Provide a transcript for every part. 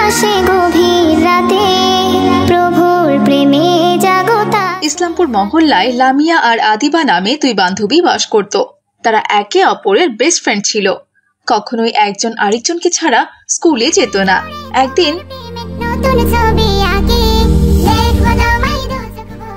আসে গভীর রাতে প্রভুর প্রেমে জাগতা। ইসলামপুর মহল্লায় লামিয়া আর আদিবা নামে দুই বান্ধবী বাস করত। তারা একে অপরের বেস্ট ফ্রেন্ড ছিল। কখনোই একজন আরেকজনকে ছাড়া স্কুলে যেত না। একদিন,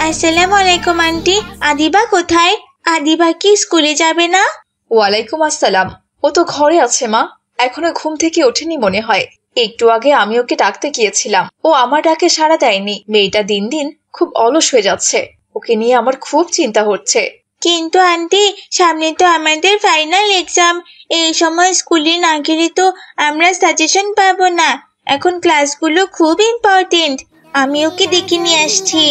আসসালামু আলাইকুম আন্টি, আদিবা কোথায়? আদিবা কি স্কুলে যাবে না? ওয়ালাইকুম আসসালাম। ও তো ঘরে আছে মা, এখনো ঘুম থেকে ওঠেনি মনে হয়। একটু আগে আমি ওকে ডাকতে গিয়েছিলাম, ও আমার ডাকে সাড়া দেয়নি। মেয়েটা দিন দিন খুব অলস হয়ে যাচ্ছে, ওকে নিয়ে আমার খুব চিন্তা হচ্ছে। কিন্তু আন্টি, সামনে তো আমাদের ফাইনাল এক্সাম। এই সময় স্কুলে না গেলে তো আমরা সাজেশন পাবো না। এখন ক্লাসগুলো খুব ইম্পর্টেন্ট। আমি ওকে ডেকে নিয়ে আসছি।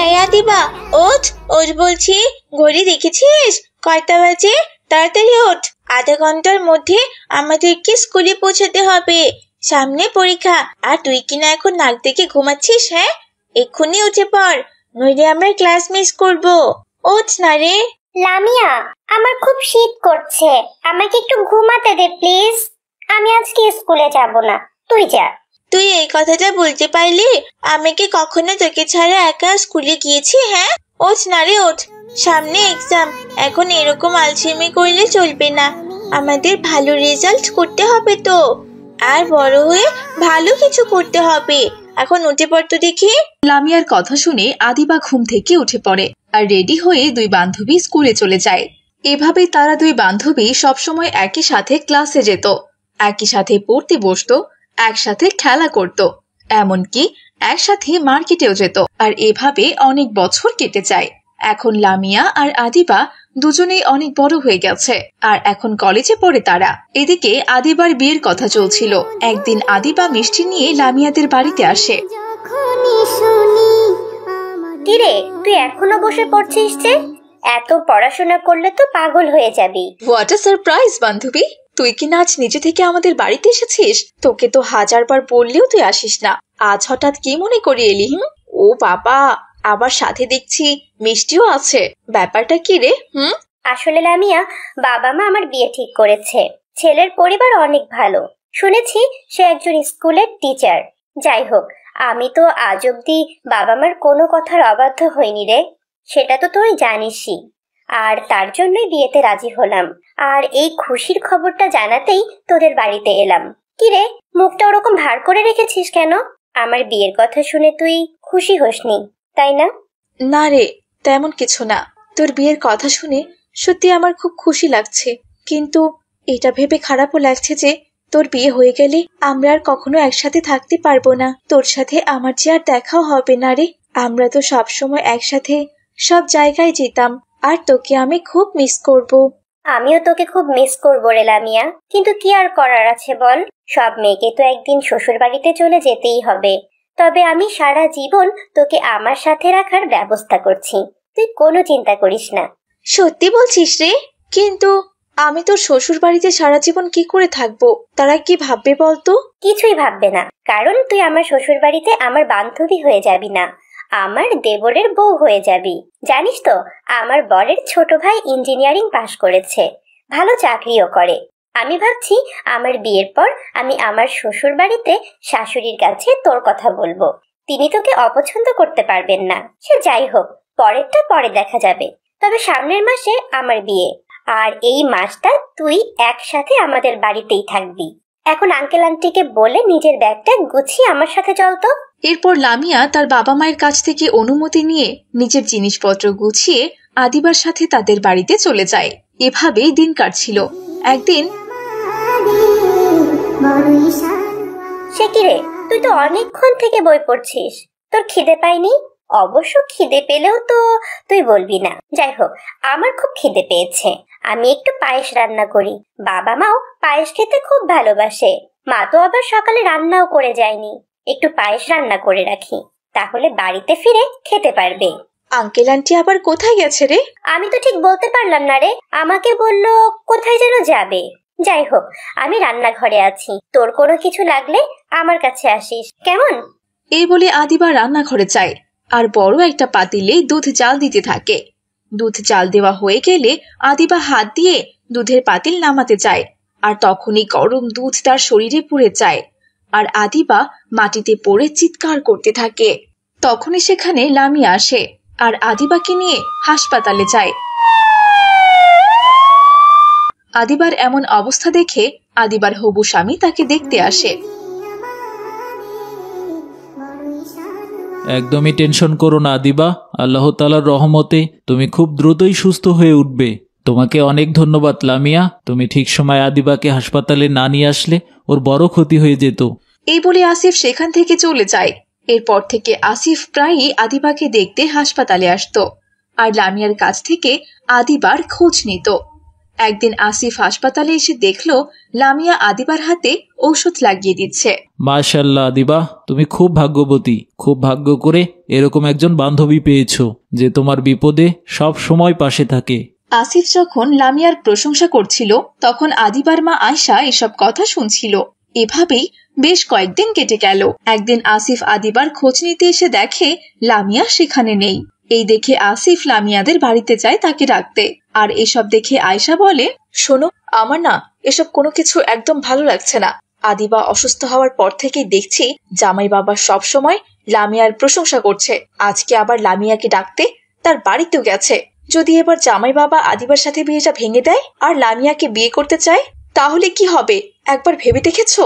এই আদিবা, ওঠ ওঠ বলছি। ঘড়ি দেখেছিস কয়টা বাজে? তাড়াতাড়ি ওঠ, আধা ঘন্টার মধ্যে আমাদেরকে স্কুলে পৌঁছাতে হবে। সামনে পরীক্ষা, আর তুই কিনা এখন নাক দেখে ঘুমাচ্ছিস? হ্যাঁ, এক্ষুনি উঠে পড়, নইলে আমরা ক্লাস মিস করবো। ওঠ না রে। লামিয়া, আমার খুব শীত করছে, আমাকে একটু ঘুমাতে দে প্লিজ। আমি আজকে স্কুলে যাব না, তুই যা। তুই এই কথাটা বলতে পারলি? আমি কি কখনো তোকে ছাড়া একা স্কুলে গিয়েছি? হ্যাঁ, ওঠ না রে ওঠ, সামনে এক্সাম। এখন এরকম আলসেমি করলে চলবে না, আমাদের ভালো রেজাল্ট করতে হবে তো, আর বড় হয়ে ভালো কিছু করতে হবে। এখন উঠে পড় তো দেখি। লামিয়ার কথা শুনে আদিবা ঘুম থেকে উঠে পড়ে আর রেডি হয়ে দুই বান্ধবী স্কুলে চলে যায়। এভাবেই তারা দুই বান্ধবী সবসময় একই সাথে ক্লাসে যেত, একই সাথে পড়তে বসতো, একসাথে খেলা করত, এমনকি একসাথে মার্কেটেও যেত। আর এভাবে অনেক বছর কেটে যায়। এখন লামিয়া আর আদিবা দুজনেই অনেক বড় হয়ে গেছে আর এখন কলেজে পড়ে তারা। এদিকে আদিবার বিয়ের কথা চলছিল। একদিন আদিবা মিষ্টি নিয়ে লামিয়াদের বাড়িতে আসে। কিরে, তুই এখনো বসে পড়ছিস যে? এত পড়াশোনা করলে তো পাগল হয়ে যাবি। হোয়াট আ সারপ্রাইজ বান্ধবী, তুই কি না আজ নিজে থেকে আমাদের বাড়িতে এসেছিস? তোকে তো 1000 বার বললেও তুই আসিস না, আজ হঠাৎ কি মনে করে এলি? ও বাবা, আবার সাথে দেখছি মিষ্টিও আছে, ব্যাপারটা কি রে? আসলে লামিয়া, বাবা মা আমার বিয়ে ঠিক করেছে। ছেলের পরিবার অনেক ভালো, শুনেছি সে একজন স্কুলের টিচার। যাই হোক, আমি তো আজ অব্দি বাবা মার কোনো কথার অবাধ্য হইনি রে, সেটা তো তুই জানিসই। আর তার জন্যই বিয়েতে রাজি হলাম, আর এই খুশির খবরটা জানাতেই তোদের বাড়িতে এলাম। কিরে, মুখটা ওরকম ভার করে রেখেছিস কেন? আমার বিয়ের কথা শুনে তুই খুশি হসনি, তাই না? না রে, তেমন কিছু না। তোর বিয়ের কথা শুনে সত্যি আমার খুব খুশি লাগছে, কিন্তু এটা ভেবে খারাপও লাগছে যে তোর বিয়ে হয়ে গেলে আমরা আর কখনো একসাথে থাকতে পারবো না। তোর সাথে আমার যে আর দেখাও হবে না রে। আমরা তো সবসময় একসাথে সব জায়গায় যেতাম, আর তোকে আমি খুব মিস করব। আমিও তোকে খুব মিস করবো রে লামিয়া, কিন্তু কি আর করার আছে বল? সব মেয়েকে তো একদিন শ্বশুর বাড়িতে চলে যেতেই হবে। তবে আমি সারা জীবন তোকে আমার সাথে রাখার ব্যবস্থা করছি, তুই কোনো চিন্তা করিস না। সত্যি বলছিস রে? কিন্তু আমি তোর শ্বশুর বাড়িতে সারা জীবন কি করে থাকবো? তারা কি ভাববে বলতো? কিছুই ভাববে না, কারণ তুই আমার শ্বশুর বাড়িতে আমার বান্ধবী হয়ে যাবি না, আমার দেবরের বউ হয়ে যাবি। জানিস তো, আমার বরের ছোট ভাই ইঞ্জিনিয়ারিং পাশ করেছে, ভালো চাকরিও করে। আমি ভাবছি আমার বিয়ের পর আমি আমার শ্বশুর বাড়িতে শাশুড়ির কাছে তোর কথা বলবো। তিনি তোকে অপছন্দ করতে পারবেন না। সে যাই হোক, পরেরটা পরে দেখা যাবে। তবে সামনের মাসে আমার বিয়ে, আর এই মাসটা তুই একসাথে আমাদের বাড়িতেই থাকবি। এখন আঙ্কেল আন্টিকে বলে নিজের ব্যাগটা গুছিয়ে আমার সাথে চল তো। এরপর লামিয়া তার বাবা মায়ের কাছ থেকে অনুমতি নিয়ে নিজের জিনিসপত্র গুছিয়ে আদিবার সাথে তাদের বাড়িতে চলে যায়। এভাবেই দিন কাটছিল। একদিন, সে কিরে, তুই তো অনেকক্ষণ থেকে বই পড়ছিস, তোর খিদে পায়নি? অবশ্য খিদে পেলেও তো তুই বলবি না। যাই হোক, আমার খুব খিদে পেয়েছে, আমি একটু পায়েস রান্না করি। বাবা মাও পায়েস খেতে খুব ভালোবাসে। মা তো আবার সকালে রান্নাও করে যায়নি, একটু পায়েস রান্না করে রাখি, তাহলে বাড়িতে ফিরে খেতে পারবে। আঙ্কেল আন্টি আবার কোথায় গেছে রে? আমি তো ঠিক বলতে পারলাম না রে, আমাকে বললো কোথায় যেন যাবে। যাই হোক, আমি রান্নাঘরে আছি, তোর কোনো কিছু লাগলে আমার কাছে আসিস, কেমন? এই বলে আদিবা রান্নাঘরে যায় আর বড় একটা পাতিলে দুধ জাল দিতে থাকে। দুধ জাল দেওয়া হয়ে গেলে আদিবা হাত দিয়ে দুধের পাতিল নামাতে যায়, আর তখনই গরম দুধ তার শরীরে পুড়ে যায়, আর আদিবা মাটিতে পড়ে চিৎকার করতে থাকে। তখনই সেখানে লামিয়া আসে আর আদিবাকে নিয়ে হাসপাতালে যায়। আদিবার এমন অবস্থা দেখে আদিবার হবু স্বামী তাকে দেখতে আসে। একদমই টেনশন করো না আদিবা, আল্লাহ তাআলার রহমতে তুমি খুব দ্রুতই সুস্থ হয়ে উঠবে। তোমাকে অনেক ধন্যবাদ লামিয়া, তুমি ঠিক সময় আদিবাকে হাসপাতালে না নিয়ে আসলে ওর বড় ক্ষতি হয়ে যেত। এই বলে আসিফ সেখান থেকে চলে যায়। এরপর থেকে আসিফ প্রায়ই আদিবাকে দেখতে হাসপাতালে আসতো আর লামিয়ার কাছ থেকে আদিবার খোঁজ নিত। একদিন আসিফ হাসপাতালে এসে দেখলো লামিয়া আদিবার হাতে ঔষধ লাগিয়ে দিচ্ছে। মাশাআল্লাহ আদিবা, তুমি খুব ভাগ্যবতী, খুব ভাগ্য করে এরকম একজন বান্ধবী পেয়েছো যে তোমার বিপদে সব সময় পাশে থাকে। আসিফ যখন লামিয়ার প্রশংসা করছিল তখন আদিবার মা আয়শা এসব কথা শুনছিল। এভাবেই বেশ কয়েকদিন কেটে গেল। একদিন আসিফ আদিবার খোঁজ নিতে এসে দেখে লামিয়া সেখানে নেই। এই দেখে আসিফ লামিয়াদের বাড়িতে যায় তাকে ডাকতে। আর এসব দেখে আয়শা বলে, শোনো, আমার না এসব কোনো কিছু একদম ভালো লাগছে না। আদিবা অসুস্থ হওয়ার পর থেকেই দেখছি জামাই বাবা সব সময় লামিয়ার প্রশংসা করছে। আজকে আবার লামিয়াকে ডাকতে তার বাড়িতেও গেছে। যদি এবার জামাই বাবা আদিবার সাথে বিয়েটা ভেঙে দেয় আর লামিয়াকে বিয়ে করতে চায় তাহলে কি হবে, একবার ভেবে দেখেছো?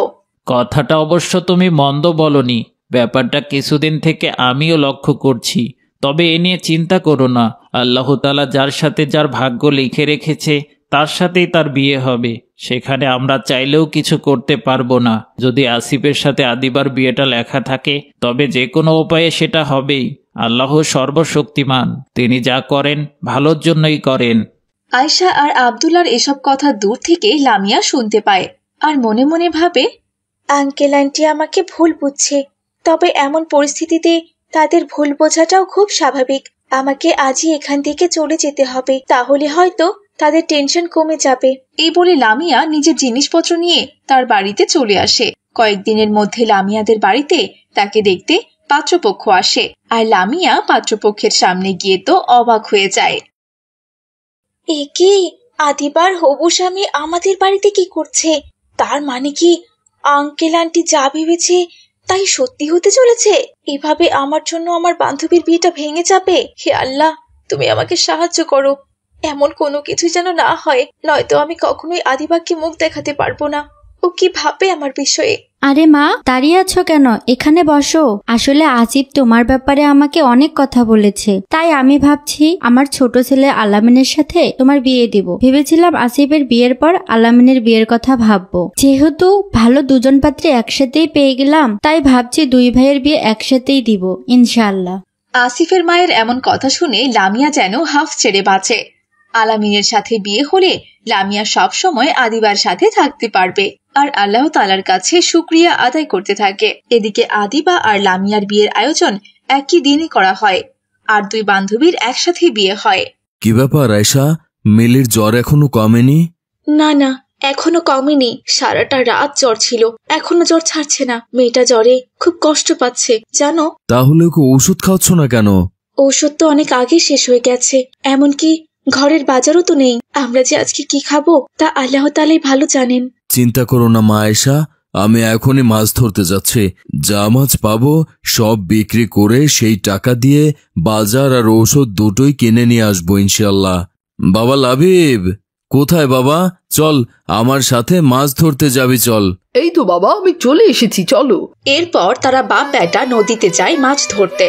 কথাটা অবশ্য তুমি মন্দ বলনি, ব্যাপারটা কিছুদিন থেকে আমিও লক্ষ্য করছি। তবে এ নিয়ে চিন্তা করো না, আল্লাহ তাআলা যার সাথে যার ভাগ্য লিখে রেখেছে তার সাথেই তার বিয়ে হবে। সেখানে আমরা চাইলেও কিছু করতে পারবো না। যদি আসিফের সাথে আদিবার বিয়েটা লেখা থাকে তবে যে কোনো উপায়ে সেটা হবেই। আল্লাহ সর্বশক্তিমান, তিনি যা করেন ভালোর জন্যই করেন। আয়শা আর আব্দুল্লাহর এসব কথা দূর থেকে লামিয়া শুনতে পায় আর মনে মনে ভাবে, আঙ্কেল আন্টি আমাকে ভুল বুঝছে, তবে এমন পরিস্থিতিতে তাদের ভুল বোঝাটাও খুব স্বাভাবিক। আমাকে আজই এখান থেকে চলে যেতে হবে, তাহলে হয়তো তাদের টেনশন কমে যাবে। এই বলে লামিয়া নিজের জিনিসপত্র নিয়ে তার বাড়িতে চলে আসে। কয়েকদিনের মধ্যে লামিয়াদের বাড়িতে তাকে দেখতে পাত্রপক্ষ আসে আর লামিয়া পাত্রপক্ষের সামনে গিয়ে তো অবাক হয়ে যায়। এ কি, আদিবার হবু স্বামী আমাদের বাড়িতে কি করছে? তার মানে কি আঙ্কেল আন্টি যা ভেবেছে তাই সত্যি হতে চলেছে? এভাবে আমার জন্য আমার বান্ধবীর বিয়েটা ভেঙে যাবে? হে আল্লাহ, তুমি আমাকে সাহায্য করো। এমন কোনো কিছু যেন না হয়, নয়তো আমি কখনোই আদিবাকে মুখ দেখাতে পারবো না। ও কি ভাববে আমার বিষয়ে? আরে মা, দাঁড়িয়ে আছো কেন? এখানে বসো। আসলে আসিফ তোমার ব্যাপারে আমাকে অনেক কথা বলেছে, তাই আমি ভাবছি আমার ছোট ছেলে আলামিনের সাথে তোমার বিয়ে দিব। ভেবেছিলাম আসিফের বিয়ের পর আলামিনের বিয়ের কথা ভাববো। যেহেতু ভালো দুজন পাত্রী একসাথেই পেয়ে গেলাম, তাই ভাবছি দুই ভাইয়ের বিয়ে একসাথেই দিব ইনশাআল্লাহ। আসিফের মায়ের এমন কথা শুনে লামিয়া যেন হাফ ছেড়ে বাঁচে। আলামিনের সাথে বিয়ে হলে লামিয়া সব সময় আদিবার সাথে থাকতে পারবে আর আল্লাহ তাআলার কাছে শুকরিয়া আদায় করতে থাকে। এদিকে আদিবা আর লামিয়ার বিয়ের আয়োজন একই দিনই করা হয় আর দুই বান্ধবীর একসাথে বিয়ে হয়। কি ব্যাপার আয়শা, মিলির জ্বর এখনো কমেনি? না না, এখনো কমেনি। সারাটা রাত জ্বর ছিল, এখনো জ্বর ছাড়ছে না। মেয়েটা জ্বরে খুব কষ্ট পাচ্ছে জানো। তাহলে ওকে ওষুধ খাওয়াচ্ছ না কেন? ঔষধ তো অনেক আগে শেষ হয়ে গেছে, এমনকি ঘরের বাজারও তো নেই। আমরা যে আজকে কি খাবো তা আল্লাহ তাআলাই ভালো জানেন। চিন্তা করো না মা আয়শা, আমি এখনই মাছ ধরতে যাচ্ছি। যা মাছ পাবো সব বিক্রি করে সেই টাকা দিয়ে বাজার আর ঔষধ দুটোই কিনে নিয়ে আসবো ইনশাআল্লাহ। বাবা লাবিব, কোথায় বাবা? চল আমার সাথে মাছ ধরতে যাবি, চল। এই তো বাবা, আমি চলে এসেছি, চলো। এরপর তারা বাপ বেটা নদীতে যায় মাছ ধরতে।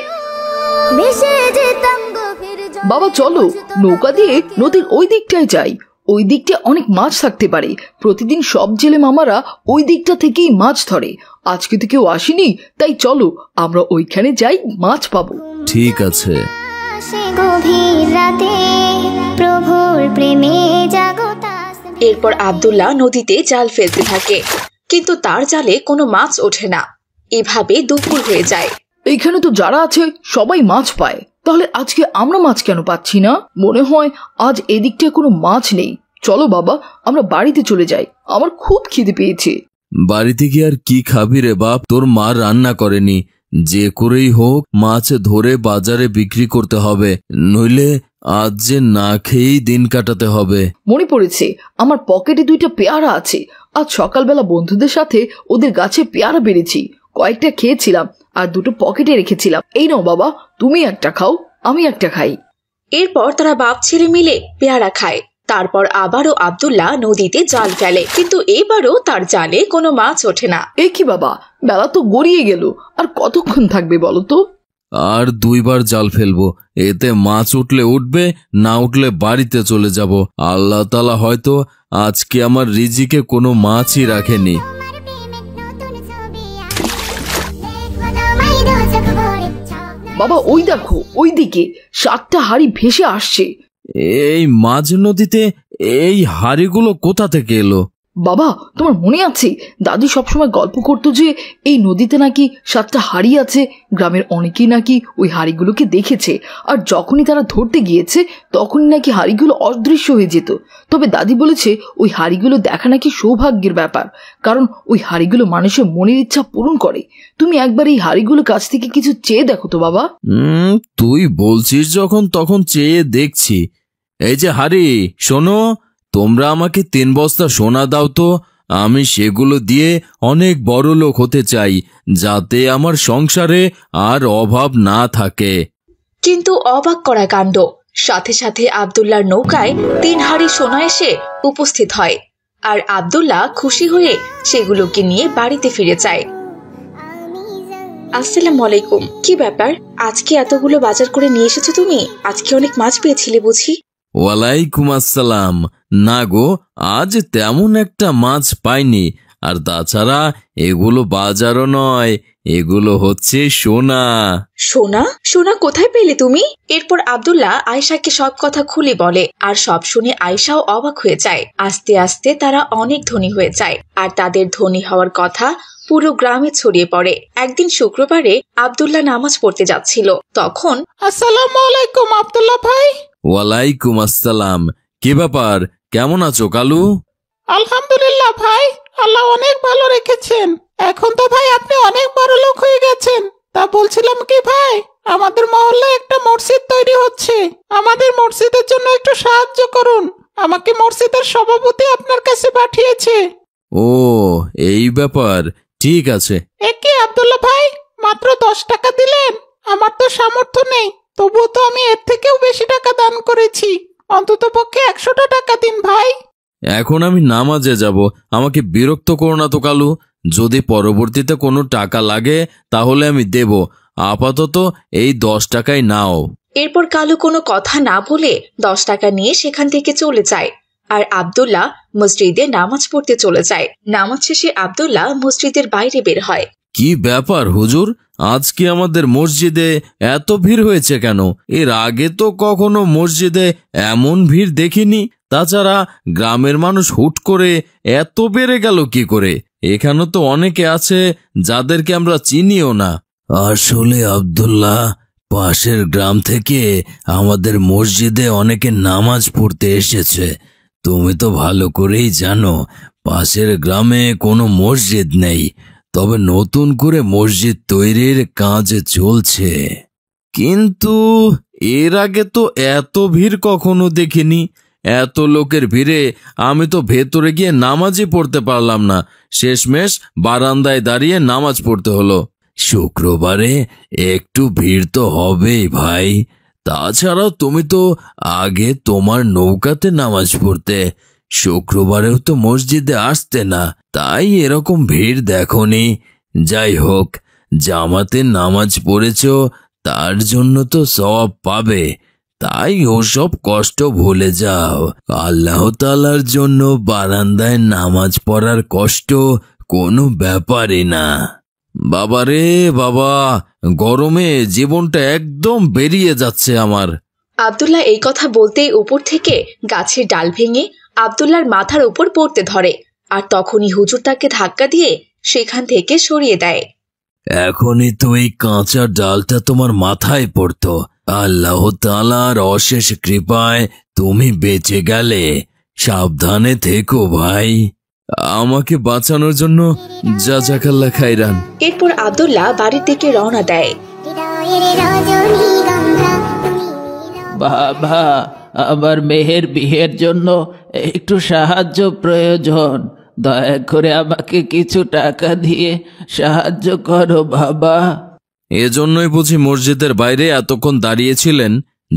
বাবা চলো, নৌকা দিয়ে নদীর ওই দিকটায় যাই। ওই দিকটা অনেক মাছ থাকতে পারে। প্রতিদিন সব জেলে মামারা ওই দিকটা থেকেই মাছ ধরে। আজকে তো কেউ আসেনি, তাই চলো আমরা ওইখানে যাই, মাছ পাবো। ঠিক আছে। এরপর আব্দুল্লাহ নদীতে জাল ফেলতে থাকে, কিন্তু তার জালে কোনো মাছ ওঠে না। এভাবে দুপুর হয়ে যায়। এইখানে তো যারা আছে সবাই মাছ পায়, তাহলে আজকে আমরা মাছ কেন পাচ্ছি না? মনে হয় আজ এদিকটায় কোনো মাছ নেই। চলো বাবা, আমরা বাড়িতে চলে যাই, আমার খুব খিদে পেয়েছে। বাড়িতে গিয়ে আর কি খাবি রে বাপ? তোর মা রান্না করেনি, যে করেই হোক মাছ ধরে বাজারে বিক্রি করতে হবে, নইলে আজ যে না খেয়েই দিন কাটাতে হবে। মনে পড়েছে, আমার পকেটে 2টা পেয়ারা আছে। আজ সকালবেলা বন্ধুদের সাথে ওদের গাছে পেয়ারা পেরেছি। কয়েকটা খেয়েছিলাম আর 2টো পকেটে রেখেছিলাম। এই নাও বাবা, তুমি একটা খাও, আমি একটা খাই। এরপর তারা বাপ ছেলে মিলে পেয়ারা খায়। তারপর আবারও আব্দুল্লাহ নদীতে জাল ফেলে, কিন্তু এবারও তার জালে কোনো মাছ ওঠে না। এ কি বাবা, বেলা তো গড়িয়ে গেল, আর কতক্ষণ থাকবে বলো তো? আর 2বার জাল ফেলবো, এতে মাছ উঠলে উঠবে, না উঠলে বাড়িতে চলে যাব। আল্লাহ তাআলা হয়তো আজকে আমার রিজিকে কোনো মাছই রাখেনি। বাবা ওই দেখো, ওইদিকে 7টা হাঁড়ি ভেসে আসছে। এই মাঝ নদীতে এই হাঁড়িগুলো কোথা থেকে এলো? বাবা তোমার মনে আছে, দাদি সবসময় গল্প করতো যে এই নদীতে নাকি 7টা হাঁড়ি আছে। গ্রামের অনেকেই নাকি ওই হাঁড়িগুলোকে দেখেছে, আর যখনই তারা ধরতে গিয়েছে তখনই নাকি হাঁড়িগুলো অদৃশ্য হয়ে যেত। তবে দাদি বলেছে ওই হাঁড়িগুলো দেখা নাকি সৌভাগ্যের ব্যাপার, কারণ ওই হাঁড়িগুলো মানুষের মনের ইচ্ছা পূরণ করে। তুমি একবার এই হাঁড়িগুলোর কাছ থেকে কিছু চেয়ে দেখো তো বাবা। তুই বলছিস যখন, তখন চেয়ে দেখছি। এই যে হাঁড়ি, শোনো, তোমরা আমাকে 3 বস্তা সোনা দাও তো, আমি সেগুলো দিয়ে অনেক বড় লোক হতে চাই, যাতে আমার সংসারে আর অভাব না থাকে। কিন্তু অবাক করা কাণ্ড, সাথে সাথে আব্দুল্লাহর নৌকায় 3 হাঁড়ি সোনা এসে উপস্থিত হয়, আর আব্দুল্লাহ খুশি হয়ে সেগুলোকে নিয়ে বাড়িতে ফিরে যায়। আসসালামু আলাইকুম, কি ব্যাপার, আজকে এতগুলো বাজার করে নিয়ে এসেছো তুমি? আজকে অনেক মাছ পেয়েছিলে বুঝি? ওয়ালাইকুম আসসালাম। না গো, আজ তেমন একটা মাছ পাইনি, আর তাছাড়া এগুলো বাজারও নয়, এগুলো হচ্ছে সোনা। সোনা? সোনা কোথায় পেলে তুমি? এরপর আব্দুল্লাহ আয়েশাকে সব কথা খুলে বলে, আর সব শুনে আয়েশাও অবাক হয়ে যায়। আস্তে আস্তে তারা অনেক ধনী হয়ে যায়, আর তাদের ধনী হওয়ার কথা পুরো গ্রামে ছড়িয়ে পড়ে। একদিন শুক্রবারে আব্দুল্লাহ নামাজ পড়তে যাচ্ছিল, তখন আসসালামু আলাইকুম আব্দুল্লাহ ভাই। ওয়ালাইকুম আসসালাম। কি ব্যাপার, কেমন আছো কালু? আলহামদুলিল্লাহ ভাই, আল্লাহ অনেক ভালো রেখেছেন। এখন তো ভাই আপনি অনেক বড় লোক হয়ে গেছেন। তা বলছিলাম কি ভাই, আমাদের মহল্লায় একটা মসজিদ তৈরি হচ্ছে, আমাদের মসজিদের জন্য একটু সাহায্য করুন। আমাকে মসজিদের সভাপতি আপনার কাছে পাঠিয়েছে। ও, এই ব্যাপার, ঠিক আছে। একে আব্দুল্লাহ ভাই, মাত্র 10 টাকা দিলেন? আমার তো সামর্থ্য নেই, তবুও তো আমি এর থেকেও বেশি টাকা দান করেছি। অন্তত পক্ষে 100টা টাকা দিন ভাই। এখন আমি নামাজে যাব, আমাকে বিরক্ত করো না তো কালু। যদি পরবর্তীতে কোনো টাকা লাগে তাহলে আমি দেব, আপাতত এই 10 টাকাই নাও। এরপর কালু কোনো কথা না বলে 10 টাকা নিয়ে সেখান থেকে চলে যায়, আর আব্দুল্লাহ মসজিদে নামাজ পড়তে চলে যায়। নামাজ শেষে আব্দুল্লাহ মসজিদের বাইরে বের হয়। কি ব্যাপার হুজুর, আজকে আমাদের মসজিদে এত ভিড় হয়েছে কেন? এর আগে তো কখনো মসজিদে এমন ভিড় দেখিনি। তাছাড়া গ্রামের মানুষ হুট করে এত বেড়ে গেল কি করে? এখানে তো অনেকে আছে যাদেরকে আমরা চিনিও না। আসলে আব্দুল্লাহ, পাশের গ্রাম থেকে আমাদের মসজিদে অনেকে নামাজ পড়তে এসেছে। তুমি তো ভালো করেই জানো পাশের গ্রামে কোনো মসজিদ নেই, তবে নতুন করে মসজিদ তৈরির কাজ চলছে। কিন্তু এর আগে তো এত ভিড় কখনো দেখিনি। এত লোকের ভিড়ে আমি তো ভেতরে গিয়ে নামাজই পড়তে পারলাম না, শেষমেশ বারান্দায় দাঁড়িয়ে নামাজ পড়তে হলো। শুক্রবারে একটু ভিড় তো হবেই ভাই। তাছাড়াও তুমি তো আগে তোমার নৌকাতে নামাজ পড়তে, শুক্রবারেও তো মসজিদে আসতে না, তাই এরকম ভিড় দেখোনি। যাই হোক, জামাতে নামাজ পড়েছ তার জন্য তো সওয়াব পাবে, তাই ওসব কষ্ট ভুলে যাও। আল্লাহ তাআলার জন্য বারান্দায় নামাজ পড়ার কষ্ট কোনো ব্যাপারই না। বাবারে বাবা, গরমে জীবনটা একদম বেরিয়ে যাচ্ছে আমার। আব্দুল্লাহ এই কথা বলতেই উপর থেকে গাছের ডাল ভেঙে আব্দুল্লাহর মাথার উপর পড়তে ধরে, আর তখনই হুজুর তাকে ধাক্কা দিয়ে সেখান থেকে সরিয়ে দেয়। এখনই তো এই কাঁচা ডালটা তোমার মাথায় পড়তো, আল্লাহ তাআলার অশেষ কৃপায় তুমি বেঁচে গেলে। সাবধানে থেকো ভাই। আমাকে বাঁচানোর জন্য জাযাকাল্লাহ খাইরান। এরপর আব্দুল্লাহ বাড়ির দিকে রওনা দেয়। বাবা, আমার মেয়ের বিয়ের জন্য একটু সাহায্য প্রয়োজন। দয়া করে আমাকে কিছু টাকা দিয়ে সাহায্য করো বাবা। এজন্যই বুঝি মসজিদের বাইরে এতক্ষণ দাঁড়িয়েছিলেন?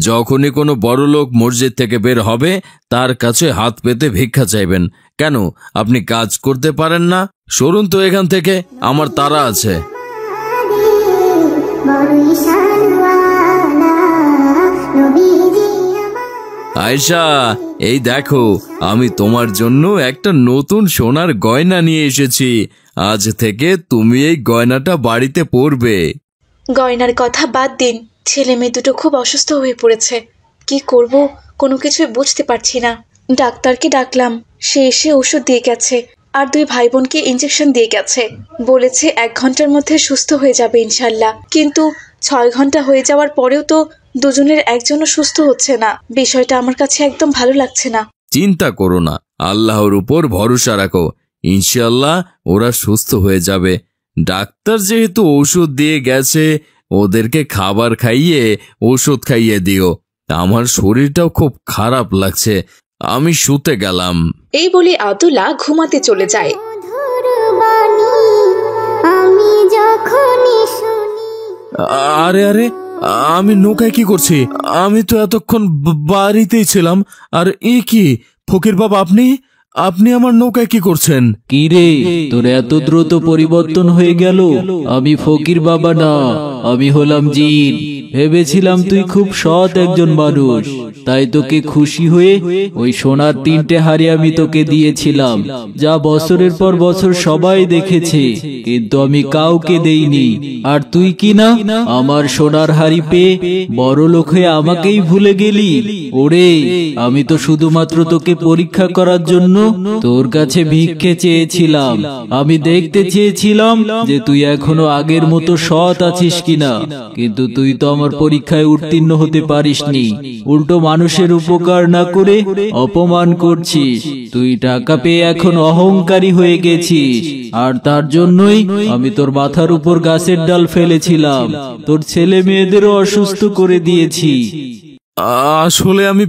যখনই কোনো বড় লোক মসজিদ থেকে বের হবে তার কাছে হাত পেতে ভিক্ষা চাইবেন কেন? আপনি কাজ করতে পারেন না? সরুন তো এখান থেকে, আমার তাড়া আছে। আয়েশা, এই দেখো, আমি তোমার জন্য একটা নতুন সোনার গয়না নিয়ে এসেছি। আজ থেকে তুমি এই গয়নাটা বাড়িতে পরবে। গয়নার কথা বাদ দিন, ছেলে মেয়ে দুটো খুব অসুস্থ হয়ে পড়েছে। কি করব কোনো কিছুই বুঝতে পারছি না। ডাক্তারকে ডাকলাম, সে এসে ওষুধ দিয়ে গেছে, আর 2 ভাই বোনকে ইঞ্জেকশন দিয়ে গেছে। বলেছে 1 ঘন্টার মধ্যে সুস্থ হয়ে যাবে ইনশাল্লাহ। কিন্তু 6 ঘন্টা হয়ে যাওয়ার পরেও তো দুজনের একজনও সুস্থ হচ্ছে না। বিষয়টা আমার কাছে একদম ভালো লাগছে না। চিন্তা করো না, আল্লাহর উপর ভরসা রাখো, ইনশাল্লাহ ওরা সুস্থ হয়ে যাবে। ডাক্তার যেহেতু ওষুধ দিয়ে গেছে, ওদেরকে খাবার খাইয়ে ওষুধ খাইয়ে দিও। আমার শরীরটাও খুব খারাপ লাগছে, আমি শুতে গেলাম। এই বলে আব্দুল্লাহ ঘুমাতে চলে যায়। আরে আরে, আমি নৌকায় কি করছি? আমি তো এতক্ষণ বাড়িতেই ছিলাম। আর এ কি ফকির বাবা, আপনি আপনি আমার নৌকায় কি করছেন? কি রে, তোর এত দ্রুত পরিবর্তন হয়ে গেল? আমি ফকির বাবা না, আমি হলাম জিন। ভেবেছিলাম তুই খুব সৎ একজন মানুষ, তাই তোকে খুশি হয়ে ওই সোনার 3টে হাড়ি আমি তোকে দিয়েছিলাম, যা বছরের পর বছর সবাই দেখেছে, কিন্তু আমি কাউকে দেইনি। আর তুই কি না আমার সোনার হাড়ি পেয়ে বড় লোক হয়ে আমাকেই ভুলে গেলি? ওরে, আমি তো শুধুমাত্র তোকে পরীক্ষা করার জন্য তোর কাছে ভিক্ষে চেয়েছিলাম। আমি দেখতে চেয়েছিলাম যে তুই এখনো আগের মতো সৎ আছিস কিনা, কিন্তু তুই তো আমার পরীক্ষায় উত্তীর্ণ হতে পারিসনি। উল্টো মানুষের উপকার না করে অপমান করছিস। তুই টাকা পেয়ে এখন অহংকারী হয়ে গেছিস, আর তার জন্যই আমি তোর মাথার উপর গাছের ডাল ফেলেছিলাম। তোর ছেলে মেয়েদেরও অসুস্থ করে দিয়েছি। আসলে আমি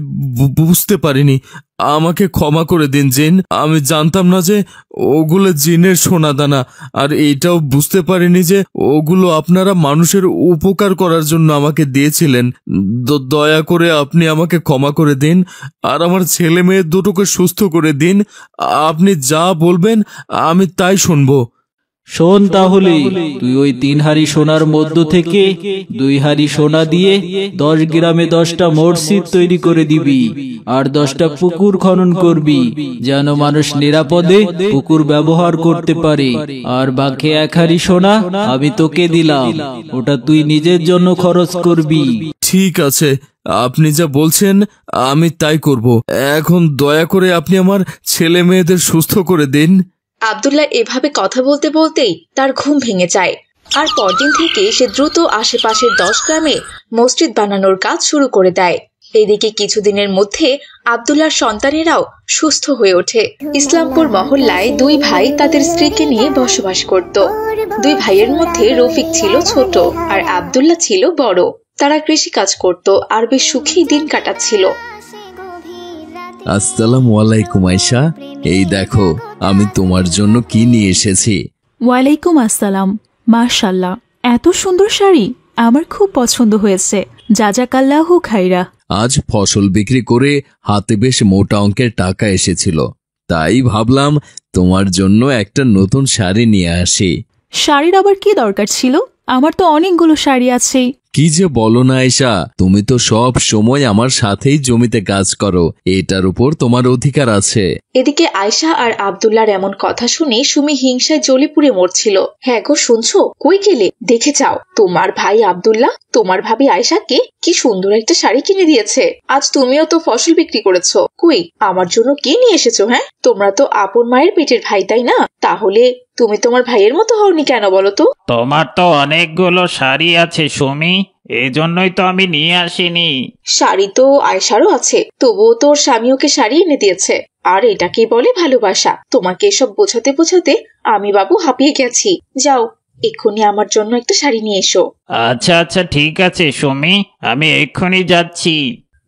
বুঝতে পারিনি, আমাকে ক্ষমা করে দিন জিন। আমি জানতাম না যে ওগুলো জিনের সোনাদানা, আর এইটাও বুঝতে পারিনি যে ওগুলো আপনারা মানুষের উপকার করার জন্য আমাকে দিয়েছিলেন। দয়া করে আপনি আমাকে ক্ষমা করে দিন, আর আমার ছেলে মেয়ে দুটোকে সুস্থ করে দিন। আপনি যা বলবেন আমি তাই শুনবো। শোন তাহলে, তুই ওই 3 হাড়ি সোনার মধ্য থেকে 2 হাড়ি সোনা দিয়ে 10 গ্রামে 10টা মসজিদ তৈরি করে দিবি, আর 10টা পুকুর খনন করবি, যেন মানুষ নিরাপদে পুকুর ব্যবহার করতে পারে। আর বাকি 1 হাড়ি সোনা আমি তোকে দিলাম, ওটা তুই নিজের জন্য খরচ করবি। ঠিক আছে, আপনি যা বলছেন আমি তাই করব। এখন দয়া করে আপনি আমার ছেলে মেয়েদের সুস্থ করে দিন। আব্দুল্লাহ এভাবে কথা বলতে বলতেই তার ঘুম ভেঙে যায়, আর পরদিন থেকে সে দ্রুত আশেপাশের 10 গ্রামে মসজিদ বানানোর কাজ শুরু করে দেয়। এদিকে কিছুদিনের মধ্যে আব্দুল্লাহর সন্তানেরাও সুস্থ হয়ে ওঠে। ইসলামপুর মহল্লায় 2 ভাই তাদের স্ত্রীকে নিয়ে বসবাস করত। 2 ভাইয়ের মধ্যে রফিক ছিল ছোট, আর আব্দুল্লাহ ছিল বড়। তারা কৃষি কাজ করত আর বেশ সুখী দিন কাটাচ্ছিল। আসসালামু আলাইকুম আয়েশা, এই দেখো আমি তোমার জন্য কি নিয়ে এসেছি। ওয়ালাইকুম আসসালাম। মাশাআল্লাহ, এত সুন্দর শাড়ি, আমার খুব পছন্দ হয়েছে। জাযাকাল্লাহু খাইরা। আজ ফসল বিক্রি করে হাতে বেশ মোটা অঙ্কের টাকা এসেছিল, তাই ভাবলাম তোমার জন্য একটা নতুন শাড়ি নিয়ে আসি। শাড়ির আবার কি দরকার ছিল? আমার তো অনেকগুলো শাড়ি আছে। কি যে বলো না আয়েশা, তুমি তো সব সময় আমার সাথেই জমিতে কাজ করো, এটার উপর তোমার অধিকার আছে। এদিকে আয়েশা আর আব্দুল্লাহর এমন কথা শুনে সুমি হিংসায় জ্বলে পুড়ে মরছিল। হ্যাঁ গো, শুনছো? কই গেলে? দেখে যাও, তোমার ভাই আব্দুল্লাহ তোমার ভাবি আয়েশাকে কি সুন্দর একটা শাড়ি কিনে দিয়েছে। আজ তুমিও তো ফসল বিক্রি করেছো, কই আমার জন্য কি নিয়ে এসেছো? হ্যাঁ, তোমরা তো আপন মায়ের পেটের ভাই, তাই না? তাহলে তুমি তোমার ভাইয়ের মতো হওনি কেন বলো তো? তোমার তো অনেকগুলো শাড়ি আছে সুমি, এই জন্যই তো আমি নিয়ে আসিনি। শাড়ি তো আয়সারও আছে, তবুও তোর স্বামী ওকে শাড়ি এনে দিয়েছে। আর এটাকেই বলে ভালোবাসা? তোমাকে এসব বোঝাতে বোঝাতে আমি বাবু হাঁপিয়ে গেছি। যাও, এক্ষুনি আমার জন্য একটা শাড়ি নিয়ে এসো। আচ্ছা আচ্ছা ঠিক আছে সুমি, আমি এক্ষুনি যাচ্ছি।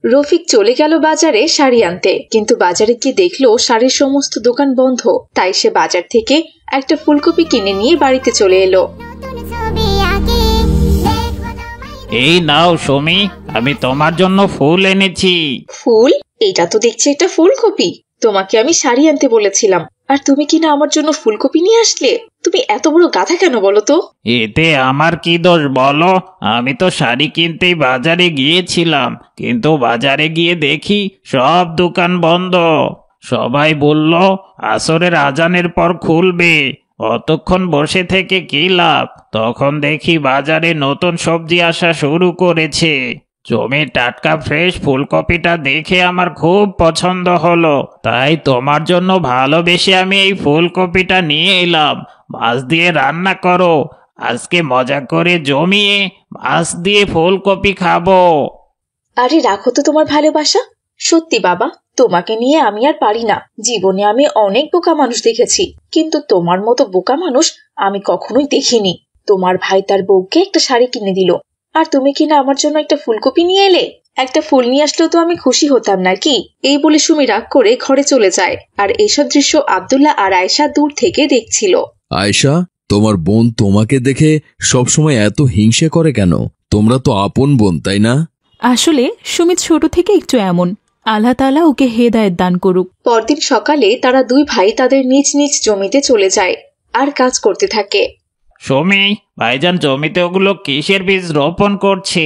রফিক চলে গেল বাজারে শাড়ি আনতে, কিন্তু বাজারে গিয়ে দেখলো শাড়ির সমস্ত দোকান বন্ধ। তাই সে বাজার থেকে একটা ফুলকপি কিনে নিয়ে বাড়িতে চলে এলো। এই নাও সুমি, আমি তোমার জন্য ফুল এনেছি। ফুল? এটা তো দেখছি একটা ফুলকপি। তোমাকে আমি শাড়ি আনতে বলেছিলাম, আর তুমি কিনা আমার জন্য ফুলকপি নিয়ে আসলে। তুমি এত বড় গাধা কেন বলো তো? এতে আমার কি দোষ বলো? আমি তো শাড়ি কিনতেই বাজারে গিয়েছিলাম, কিন্তু বাজারে গিয়ে দেখি সব দোকান বন্ধ। সবাই বলল আসরের আজানের পর খুলবে। অতক্ষণ বসে থেকে কি লাভ? তখন দেখি বাজারে নতুন সবজি আসা শুরু করেছে। জমির টাটকা ফ্রেশ ফুলকপিটা দেখে আমার খুব পছন্দ হলো, তাই তোমার জন্য ভালোবেসে আমি এই ফুলকপিটা নিয়ে এলাম। মাছ দিয়ে রান্না করো, আজকে মজা করে জমিয়ে মাছ দিয়ে ফুলকপি খাবো। আরে রাখো তো তোমার ভালোবাসা। সত্যি বাবা, তোমাকে নিয়ে আমি আর পারি না। জীবনে আমি অনেক বোকা মানুষ দেখেছি, কিন্তু তোমার মতো বোকা মানুষ আমি কখনোই দেখিনি। তোমার ভাই তার বউকে একটা শাড়ি কিনে দিল, আর তুমি কিনা আমার জন্য একটা ফুলকপি নিয়ে এলে। একটা ফুল নিয়ে আসলেও তো আমি খুশি হতাম নাকি? এই বলে সুমি রাগ করে ঘরে চলে যায়। আর এসব দৃশ্য আব্দুল্লাহ আর আয়েশা দূর থেকে দেখছিল। আয়েশা, তোমার বোন তোমাকে দেখে সবসময় এত হিংসে করে কেন? তোমরা তো আপন বোন, তাই না? আসলে সুমিত ছোট থেকে একটু এমন। আল্লাহ তাআলা ওকে হেদায়েত দান করুক। পরদিন সকালে তারা দুই ভাই তাদের নিজ নিজ জমিতে চলে যায় আর কাজ করতে থাকে। সুমি, ভাইজান জমিতে ওগুলো কিসের বীজ রোপণ করছে?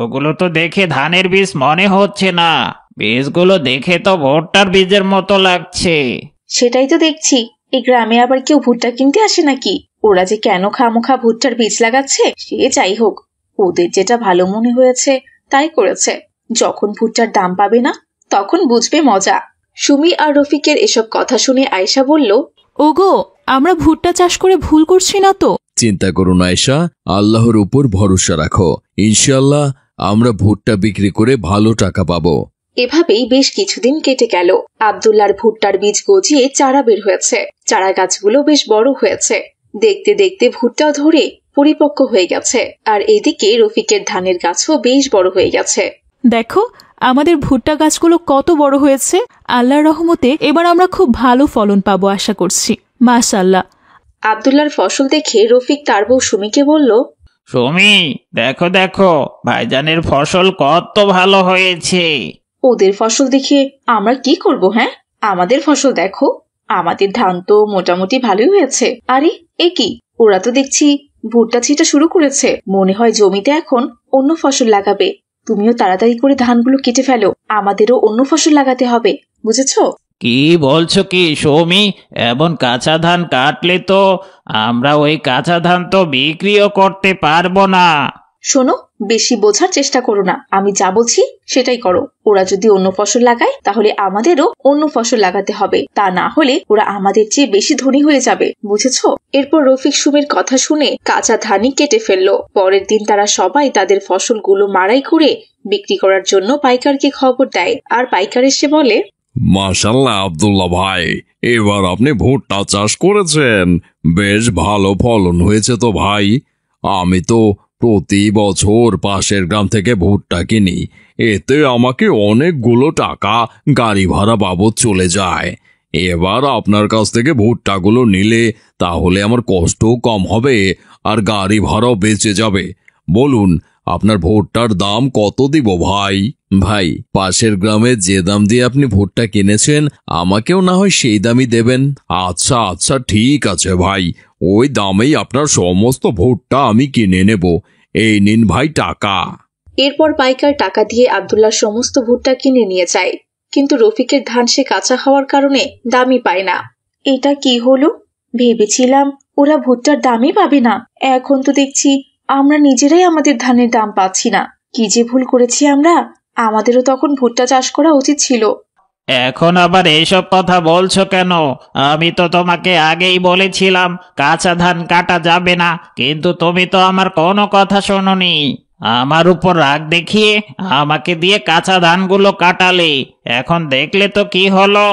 ওগুলো তো দেখে ধানের বীজ মনে হচ্ছে না। বীজগুলো দেখে তো ভুট্টার বীজের মতো লাগছে। সেটাই তো দেখছি। এই গ্রামে আবার কেউ ভুট্টা কিনতে আসে নাকি? ওরা যে কেন খামোখা ভুট্টার বীজ লাগাচ্ছে সে যাই হোক, ওদের যেটা ভালো মনে হয়েছে তাই করেছে। যখন ভুট্টার দাম পাবে না তখন বুঝবে মজা। সুমি আর রফিকের এসব কথা শুনে আয়েশা বলল, ওগো, আমরা ভুট্টা চাষ করে ভুল করছি না তো? চিন্তা করো না আয়েশা, আল্লাহর উপর ভরসা রাখো। ইনশাআল্লাহ আমরা ভুট্টা বিক্রি করে ভালো টাকা পাবো। এভাবেই বেশ কিছুদিন কেটে গেল। আব্দুল্লাহর ভুট্টার বীজ গজিয়ে চারা বের হয়েছে। চারা গাছগুলো বেশ বড় হয়েছে। দেখতে দেখতে ভুট্টাও ধরে পরিপক্ক হয়ে গেছে। আর এদিকে রফিকের ধানের গাছও বেশ বড় হয়ে গেছে। দেখো, আমাদের ভুট্টা গাছগুলো কত বড় হয়েছে। আল্লাহর রহমতে এবার আমরা খুব ভালো ফলন পাবো আশা করছি। মাশাআল্লাহ। আব্দুল্লাহর ফসল দেখে রফিক তার বউ সুমিকে বলল, সুমি, দেখো দেখো, ভাইজানের ফসল কত ভালো হয়েছে। ওদের ফসল দেখে আমরা কি করব? হ্যাঁ, আমাদের ফসল দেখো। আমাদের ধান তো মোটামুটি ভালোই হয়েছে। আরে এ কি, ওরা তো দেখছি ভুট্টা ছিটা শুরু করেছে। মনে হয় জমিতে এখন অন্য ফসল লাগাবে। তুমিও তাড়াতাড়ি করে ধানগুলো কেটে ফেলো, আমাদেরও অন্য ফসল লাগাতে হবে, বুঝেছো? কি বলছো কি সুমি? এমন কাঁচা ধান কাটলে তো আমরা ওই কাঁচা ধান তো বিক্রিও করতে পারবো না। শোনো, বেশি বোঝার চেষ্টা করো না। আমি যা বলছি সেটাই করো। ওরা যদি অন্য ফসল লাগায় তাহলে আমাদেরও অন্য ফসল লাগাতে হবে। তা না হলে ওরা আমাদের চেয়ে বেশি ধনী হয়ে যাবে, বুঝেছো? এরপর রফিক সুমির কথা শুনে কাঁচা ধানই কেটে ফেললো। পরের দিন তারা সবাই তাদের ফসলগুলো মাড়াই করে বিক্রি করার জন্য পাইকারকে খবর দেয়। আর পাইকার এসে বলে, মাশাআল্লাহ আব্দুল্লাহ ভাই, এবার আপনি ভুট্টা চাষ করেছেন, বেশ ভালো ফলন হয়েছে তো ভাই। আমি তো প্রতি বছর পাশের গ্রাম থেকে ভুট্টা কিনি, এতে আমাকে অনেকগুলো টাকা গাড়ি ভাড়া বাবদ চলে যায়। এবার আপনার কাছ থেকে ভুট্টাগুলো নিলে তাহলে আমার কষ্টও কম হবে আর গাড়ি ভাড়াও বেঁচে যাবে। বলুন, আপনার ভুট্টার দাম কত দিব ভাই? ভাই, পাশের গ্রামে যে দাম দিয়ে আপনি ভুট্টা কিনেছেন আমাকেও না হয় সেই দামই দেবেন। আচ্ছা আচ্ছা ঠিক আছে ভাই, ওই দামেই আপনার সমস্ত ভুট্টা আমি কিনে নেব। এই নিন ভাই টাকা। এরপর পাইকার টাকা দিয়ে আব্দুল্লাহ সমস্ত ভুট্টা কিনে নিয়ে যায়। কিন্তু রফিকের ধান সে কাঁচা হওয়ার কারণে দামই পায় না। এটা কি হলো? ভেবেছিলাম ওরা ভুট্টার দামই পাবে না, এখন তো দেখছি আমরা নিজেরাই আমাদের ধানের দাম পাচ্ছি না। কি যে ভুল করেছি আমরা, আমাদেরও তখন ভুট্টা চাষ করা উচিত ছিল। এখন আবার এইসব কথা বলছো কেন? আমি তো তোমাকে আগেই বলেছিলাম কাঁচা ধান কাটা যাবে না, কিন্তু তুমি তো আমার কোনো কথা শোনোনি। আমার উপর রাগ দেখিয়ে আমাকে দিয়ে কাঁচা ধানগুলো কাটালে, এখন দেখলে তো কি হলো।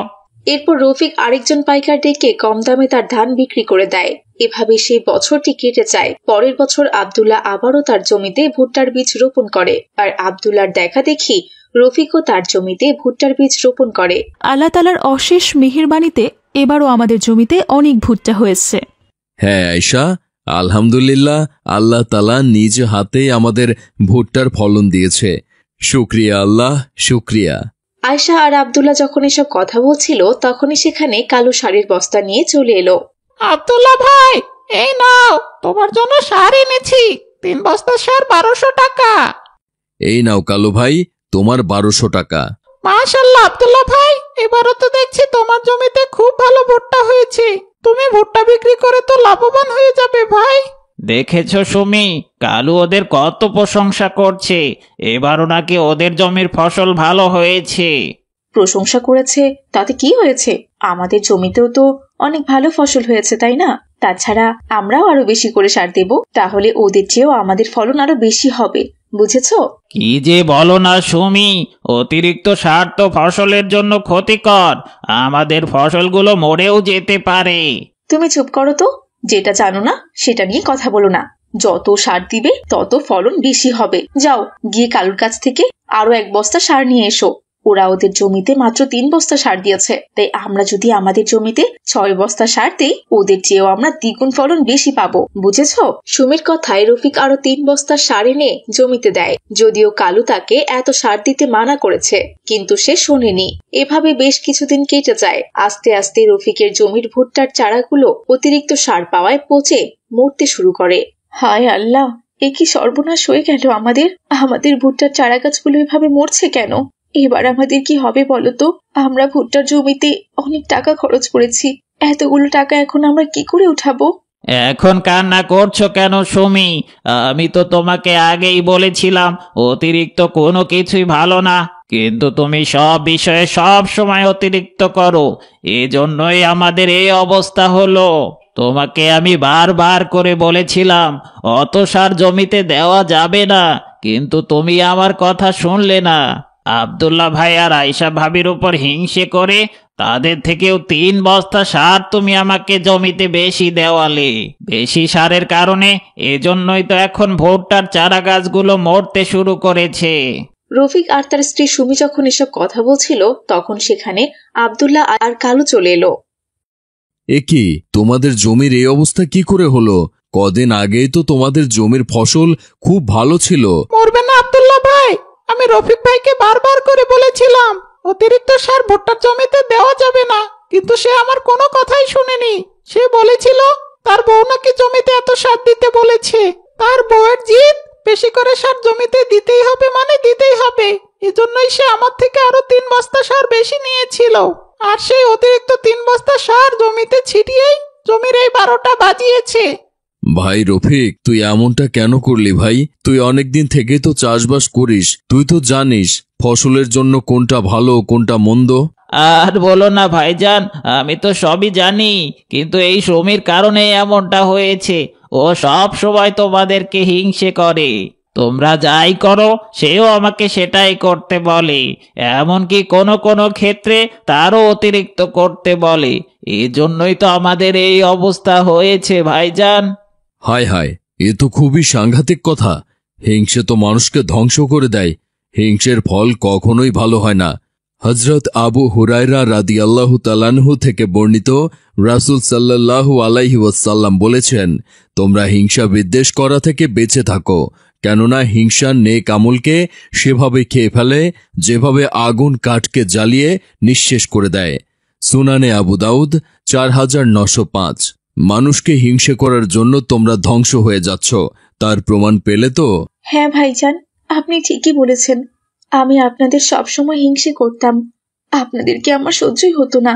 এরপর রফিক আরেকজন পাইকার ডেকে কম দামে তার ধান বিক্রি করে দেয়। এভাবে সেই বছরটি কেটে যায়। পরের বছর আব্দুল্লাহ আবারও তার জমিতে ভুট্টার বীজ রোপণ করে, আর আব্দুল্লাহর দেখা দেখি রফিকও তার জমিতে ভুট্টার বীজ রোপণ করে। আল্লাহ তাআলার অশেষ মেহেরবানিতে এবারও আমাদের জমিতে অনেক ভুট্টা হয়েছে। হ্যাঁ আয়েশা, আলহামদুলিল্লাহ, আল্লাহ তাআলা নিজ হাতে আমাদের ভুট্টার ফলন দিয়েছে। শুকরিয়া আল্লাহ, শুকরিয়া। আয়েশা আর আব্দুল্লাহ যখন এসব কথা বলছিল তখনই সেখানে কালো শাড়ির বস্তা নিয়ে চলে এলো। আব্দুল্লাহ ভাই, এই নাও, তোমার জন্য সার এনেছি। 3 বস্তা সার 1200 টাকা। এই নাও কালু ভাই, তোমার 1200 টাকা। মাশাআল্লাহ আব্দুল্লাহ ভাই, এবারও তো দেখছি তোমার জমিতে খুব ভালো ভুট্টা হয়েছে। তুমি ভুট্টা বিক্রি করে তো লাভবান হয়ে যাবে ভাই। দেখেছো সুমি, কালু ওদের কত প্রশংসা করছে। এবারও নাকি ওদের জমির ফসল ভালো হয়েছে। প্রশংসা করেছে তাতে কি হয়েছে? আমাদের জমিতেও তো অনেক ভালো ফসল হয়েছে, তাই না? তাছাড়া আমরাও আরো বেশি করে সার দেব, তাহলে ওদের চেয়েও আমাদের ফলন আরো বেশি হবে, বুঝেছো? কি যে বলো না সুমি, অতিরিক্ত সার তো ফসলের জন্য ক্ষতিকর। আমাদের ফসলগুলো মরেও যেতে পারে। তুমি চুপ করো তো, যেটা জানো না সেটা নিয়ে কথা বলো না। যত সার দিবে তত ফলন বেশি হবে। যাও গিয়ে কালুর কাছ থেকে আরো 1 বস্তা সার নিয়ে এসো। ওরা ওদের জমিতে মাত্র 3 বস্তা সার দিয়েছে, তাই আমরা যদি আমাদের জমিতে 6 বস্তা সার দিই, ওদের চেয়েও আমরা দ্বিগুণ ফলন বেশি পাবো, বুঝেছো? সুমির কথায় রফিক আরো 3 বস্তা সার এনে জমিতে দেয়। যদিও কালু তাকে এত সার দিতে মানা করেছে, কিন্তু সে শোনেনি। এভাবে বেশ কিছুদিন কেটে যায়। আস্তে আস্তে রফিকের জমির ভুট্টার চারাগুলো অতিরিক্ত সার পাওয়ায় পচে মরতে শুরু করে। হায় আল্লাহ, এ কি সর্বনাশ হয়ে গেল আমাদের ভুট্টার চারা গাছগুলো এভাবে মরছে কেন? এবার আমাদের কি হবে বলো তো? আমরা ভুট্টার জমিতে অনেক টাকা খরচ করেছি, এতগুলো টাকা এখন আমরা কি করে উঠাবো? এখন কান্না করছো কেন সুমি? আমি তো তোমাকে আগেই বলেছিলাম অতিরিক্ত কোনো কিছুই ভালো না, কিন্তু তুমি সব বিষয়ে সব সময় অতিরিক্ত করো। এজন্যই আমাদের এই অবস্থা হলো। তোমাকে আমি বারবার করে বলেছিলাম অত সার জমিতে দেওয়া যাবে না, কিন্তু তুমি আমার কথা শুনলে না। আব্দুল্লাহ ভাই আর আয়েশা ভাবির উপর হিংসে করে তাদের থেকেও 3 বস্তা সার তুমি আমাকে জমিতে বেশি দেওয়ালে। বেশি সারের কারণে এজন্যই তো এখন ভুট্টার চারা গাছগুলো মরতে শুরু করেছে। রফিক আর তার স্ত্রী সুমি যখন এসব কথা বলছিল তখন সেখানে আব্দুল্লাহ আর কালু চলে এলো। এ কি, তোমাদের জমির এই অবস্থা কি করে হলো? কদিন আগেই তো তোমাদের জমির ফসল খুব ভালো ছিল। মরবে না আব্দুল্লাহ ভাই, আমি রফিক ভাইকে বারবার করে বলেছিলাম অতিরিক্ত সার ভুট্টার জমিতে দেওয়া যাবে না, কিন্তু সে আমার কোনো কথাই শুনেনি। সে বলেছিল তার বউ নাকি জমিতে এত সার দিতে বলেছে। তার বউয়ের জিদ, বেশি করে সার জমিতে দিতেই হবে মানে দিতেই হবে। এজন্যই সে আমার থেকে আরো 3 বস্তা সার বেশি নিয়েছিল, আর সেই অতিরিক্ত 3 বস্তা সার জমিতে ছিটিয়েই জমির এই 12টা বাজিয়েছে। ভাই রফিক, তুই এমনটা কেন করলি ভাই? তুই অনেকদিন থেকে তো চাষবাস করিস, তুই তো জানিস ফসলের জন্য কোনটা ভালো কোনটা মন্দ। আর বলো না ভাইজান, আমি তো সবই জানি, কিন্তু এই শ্রমের কারণে এমনটা হয়েছে। ও সব সময় তোমাদেরকে হিংসে করে। তোমরা যাই করো সেও আমাকে সেটাই করতে বলে, এমনকি কোনো কোনো ক্ষেত্রে তারও অতিরিক্ত করতে বলে। এজন্যই তো আমাদের এই অবস্থা হয়েছে ভাইজান। হায় হায়, এ তো খুবই সাংঘাতিক কথা। হিংসে তো মানুষকে ধ্বংস করে দেয়। হিংসের ফল কখনোই ভালো হয় না। হযরত আবু হুরায়রা রাদিয়াল্লাহু তাআলা আনহু থেকে বর্ণিত, রাসূল সাল্লাল্লাহু আলাইহি ওয়াসাল্লাম বলেছেন, তোমরা হিংসা বিদ্বেষ করা থেকে বেঁচে থাকো, কেননা হিংসা নেক আমলকে সেভাবে খেয়ে ফেলে যেভাবে আগুন কাঠকে জ্বালিয়ে নিঃশেষ করে দেয়। সুনানে আবু দাউদ 4905। মানুষকে হিংসে করার জন্য তোমরা ধ্বংস হয়ে যাচ্ছ, তার প্রমাণ পেলে তো? হ্যাঁ ভাইজান, আপনি ঠিকই বলেছেন। আমি আপনাদের সবসময় হিংসে করতাম, আপনাদেরকে আমার সহ্যই হতো না।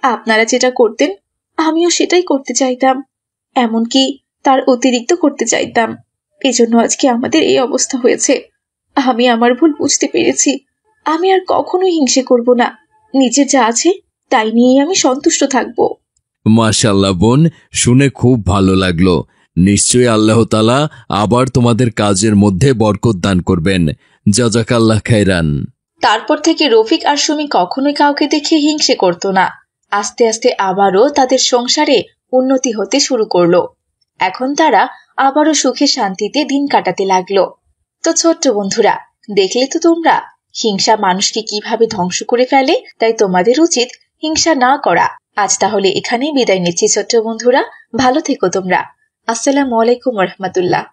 আপনারা যেটা করতেন আমিও সেটাই করতে চাইতাম, এমনকি তার অতিরিক্ত করতে চাইতাম। এজন্য আজকে আমাদের এই অবস্থা হয়েছে। আমি আমার ভুল বুঝতে পেরেছি। আমি আর কখনোই হিংসে করব না। নিজে যা আছে তাই নিয়েই আমি সন্তুষ্ট থাকব। মাশাআল্লাহ বোন, শুনে খুব ভালো লাগলো। নিশ্চয়ই আল্লাহ তাআলা আবার তোমাদের কাজের মধ্যে বরকত দান করবেন। জাযাকাল্লাহ খায়রান। তারপর থেকে রফিক আর সুমি কখনোই কাউকে দেখে হিংসে করত না। আস্তে আস্তে আবারও তাদের সংসারে উন্নতি হতে শুরু করলো। এখন তারা আবারও সুখে শান্তিতে দিন কাটাতে লাগলো। তো ছোট্ট বন্ধুরা, দেখলে তো তোমরা হিংসা মানুষকে কিভাবে ধ্বংস করে ফেলে। তাই তোমাদের উচিত হিংসা না করা। আজ তাহলে এখানেই বিদায় নিচ্ছি ছোট্ট বন্ধুরা, ভালো থেকো তোমরা। আসসালামু আলাইকুম ওয়া রাহমাতুল্লাহ।